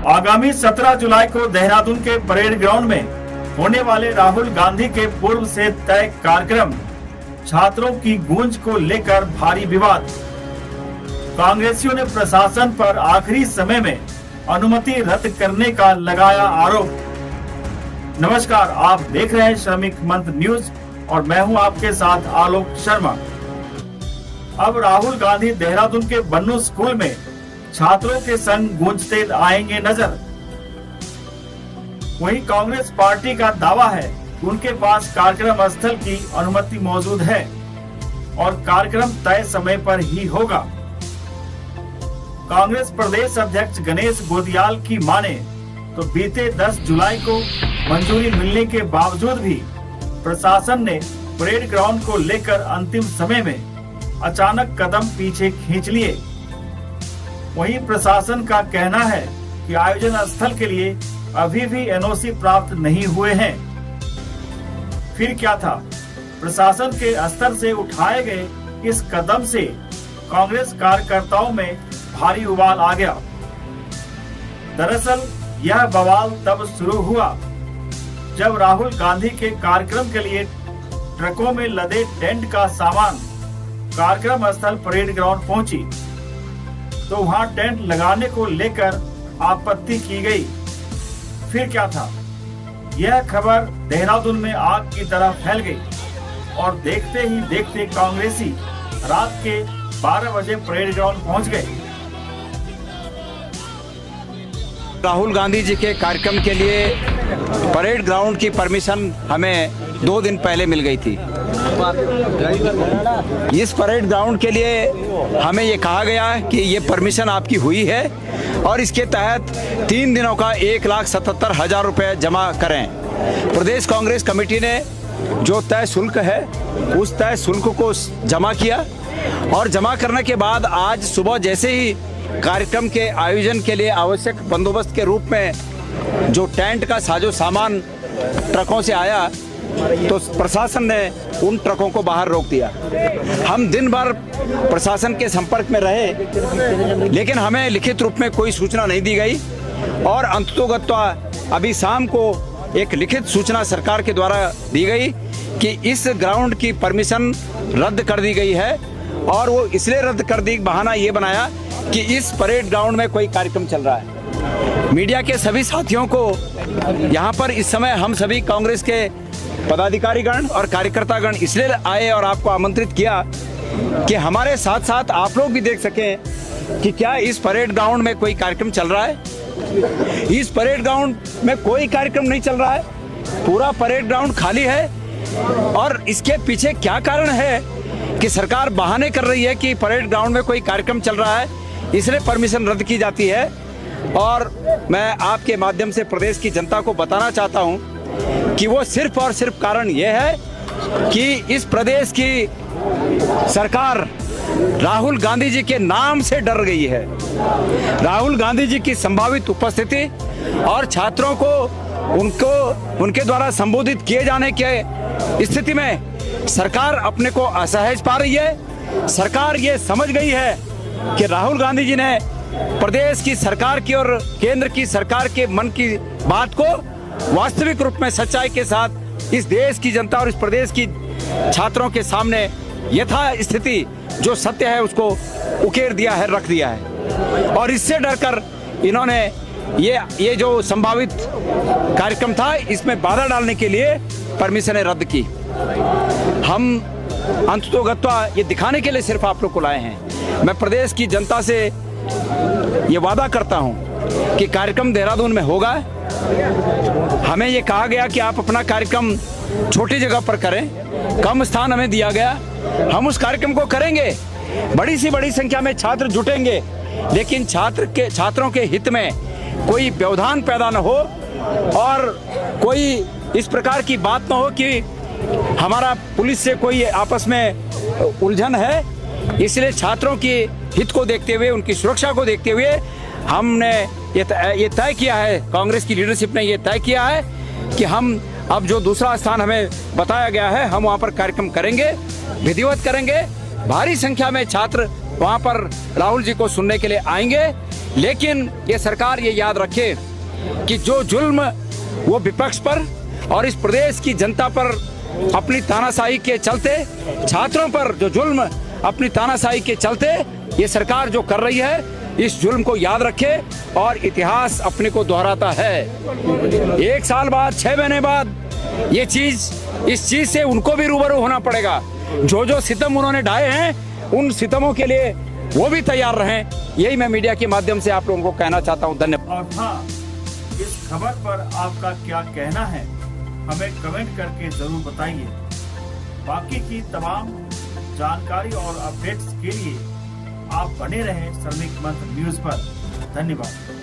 आगामी 17 जुलाई को देहरादून के परेड ग्राउंड में होने वाले राहुल गांधी के पूर्व से तय कार्यक्रम छात्रों की गूंज को लेकर भारी विवाद। कांग्रेसियों ने प्रशासन पर आखिरी समय में अनुमति रद्द करने का लगाया आरोप। नमस्कार, आप देख रहे हैं श्रमिक मंत्र न्यूज और मैं हूं आपके साथ आलोक शर्मा। अब राहुल गांधी देहरादून के बन्नू स्कूल में छात्रों के संग गूंजते आएंगे नजर। वहीं कांग्रेस पार्टी का दावा है कि उनके पास कार्यक्रम स्थल की अनुमति मौजूद है और कार्यक्रम तय समय पर ही होगा। कांग्रेस प्रदेश अध्यक्ष गणेश गोदियाल की माने तो बीते 10 जुलाई को मंजूरी मिलने के बावजूद भी प्रशासन ने परेड ग्राउंड को लेकर अंतिम समय में अचानक कदम पीछे खींच लिए। वहीं प्रशासन का कहना है कि आयोजन स्थल के लिए अभी भी एनओसी प्राप्त नहीं हुए हैं। फिर क्या था? प्रशासन के स्तर से उठाए गए इस कदम से कांग्रेस कार्यकर्ताओं में भारी उबाल आ गया। दरअसल यह बवाल तब शुरू हुआ जब राहुल गांधी के कार्यक्रम के लिए ट्रकों में लदे टेंट का सामान कार्यक्रम स्थल परेड ग्राउंड पहुंची तो वहां टेंट लगाने को लेकर आपत्ति की गई। फिर क्या था? यह खबर देहरादून में आग की तरह फैल गई और देखते ही देखते कांग्रेसी रात के 12 बजे परेड ग्राउंड पहुंच गए। राहुल गांधी जी के कार्यक्रम के लिए परेड ग्राउंड की परमिशन हमें 2 दिन पहले मिल गई थी। इस परेड ग्राउंड के लिए हमें ये कहा गया कि ये परमिशन आपकी हुई है और इसके तहत 3 दिनों का 1,77,000 रुपये जमा करें। प्रदेश कांग्रेस कमेटी ने जो तय शुल्क है उस तय शुल्क को जमा किया और जमा करने के बाद आज सुबह जैसे ही कार्यक्रम के आयोजन के लिए आवश्यक बंदोबस्त के रूप में जो टेंट का साजो सामान ट्रकों से आया तो प्रशासन ने उन ट्रकों को बाहर रोक दिया। हम दिन भर प्रशासन के संपर्क में रहे लेकिन हमें लिखित रूप में कोई सूचना नहीं दी गई और अंततोगत्वा अभी शाम को एक लिखित सूचना सरकार के द्वारा दी गई कि इस ग्राउंड की परमिशन रद्द कर दी गई है। और वो इसलिए रद्द कर दी, बहाना ये बनाया कि इस परेड ग्राउंड में कोई कार्यक्रम चल रहा है। मीडिया के सभी साथियों को यहाँ पर इस समय हम सभी कांग्रेस के पदाधिकारीगण और कार्यकर्तागण इसलिए आए और आपको आमंत्रित किया कि हमारे साथ साथ आप लोग भी देख सकें कि क्या इस परेड ग्राउंड में कोई कार्यक्रम चल रहा है। इस परेड ग्राउंड में कोई कार्यक्रम नहीं चल रहा है, पूरा परेड ग्राउंड खाली है। और इसके पीछे क्या कारण है कि सरकार बहाने कर रही है कि परेड ग्राउंड में कोई कार्यक्रम चल रहा है इसलिए परमिशन रद्द की जाती है। और मैं आपके माध्यम से प्रदेश की जनता को बताना चाहता हूं कि वो सिर्फ और सिर्फ कारण यह है कि इस प्रदेश की सरकार राहुल गांधी जी के नाम से डर गई है। राहुल गांधी जी की संभावित उपस्थिति और छात्रों को उनके द्वारा संबोधित किए जाने के स्थिति में सरकार अपने को असहज पा रही है। सरकार ये समझ गई है कि राहुल गांधी जी ने प्रदेश की सरकार की और केंद्र की सरकार के मन की बात को वास्तविक रूप में सच्चाई के साथ इस देश की जनता और इस प्रदेश की छात्रों के सामने यथा स्थिति जो सत्य है उसको उकेर दिया है, रख दिया है। और इससे डरकर इन्होंने ये जो संभावित कार्यक्रम था इसमें बाधा डालने के लिए परमिशनें रद्द की। हम अंततोगत्वा ये दिखाने के लिए सिर्फ आप लोग को लाए हैं। मैं प्रदेश की जनता से ये वादा करता हूँ कि कार्यक्रम देहरादून में होगा। हमें ये कहा गया कि आप अपना कार्यक्रम छोटी जगह पर करें, कम स्थान हमें दिया गया, हम उस कार्यक्रम को करेंगे। बड़ी सी बड़ी संख्या में छात्र जुटेंगे लेकिन छात्रों के हित में कोई व्यवधान पैदा न हो और कोई इस प्रकार की बात न हो कि हमारा पुलिस से कोई आपस में उलझन है। इसलिए छात्रों के हित को देखते हुए, उनकी सुरक्षा को देखते हुए हमने ये तय किया है, कांग्रेस की लीडरशिप ने ये तय किया है कि हम अब जो दूसरा स्थान हमें बताया गया है हम वहाँ पर कार्यक्रम करेंगे, विधिवत करेंगे। भारी संख्या में छात्र वहाँ पर राहुल जी को सुनने के लिए आएंगे। लेकिन ये सरकार ये याद रखे कि जो जुल्म वो विपक्ष पर और इस प्रदेश की जनता पर अपनी तानाशाही के चलते, छात्रों पर जो जुल्म अपनी तानाशाही के चलते ये सरकार जो कर रही है, इस जुल्म को याद रखे और इतिहास अपने को दोहराता है। 1 साल बाद, 6 महीने बाद ये चीज, इस चीज से उनको भी रूबरू होना पड़ेगा। जो सितम उन्होंने ढाए हैं, उन सितमों के लिए वो भी तैयार रहें। यही मैं मीडिया के माध्यम से आप लोगों को कहना चाहता हूँ। धन्यवाद। और हाँ, इस खबर पर आपका क्या कहना है, हमें कमेंट करके जरूर बताइए। बाकी की तमाम जानकारी और अपडेट्स के लिए आप बने रहें श्रमिक मंत्र न्यूज पर। धन्यवाद।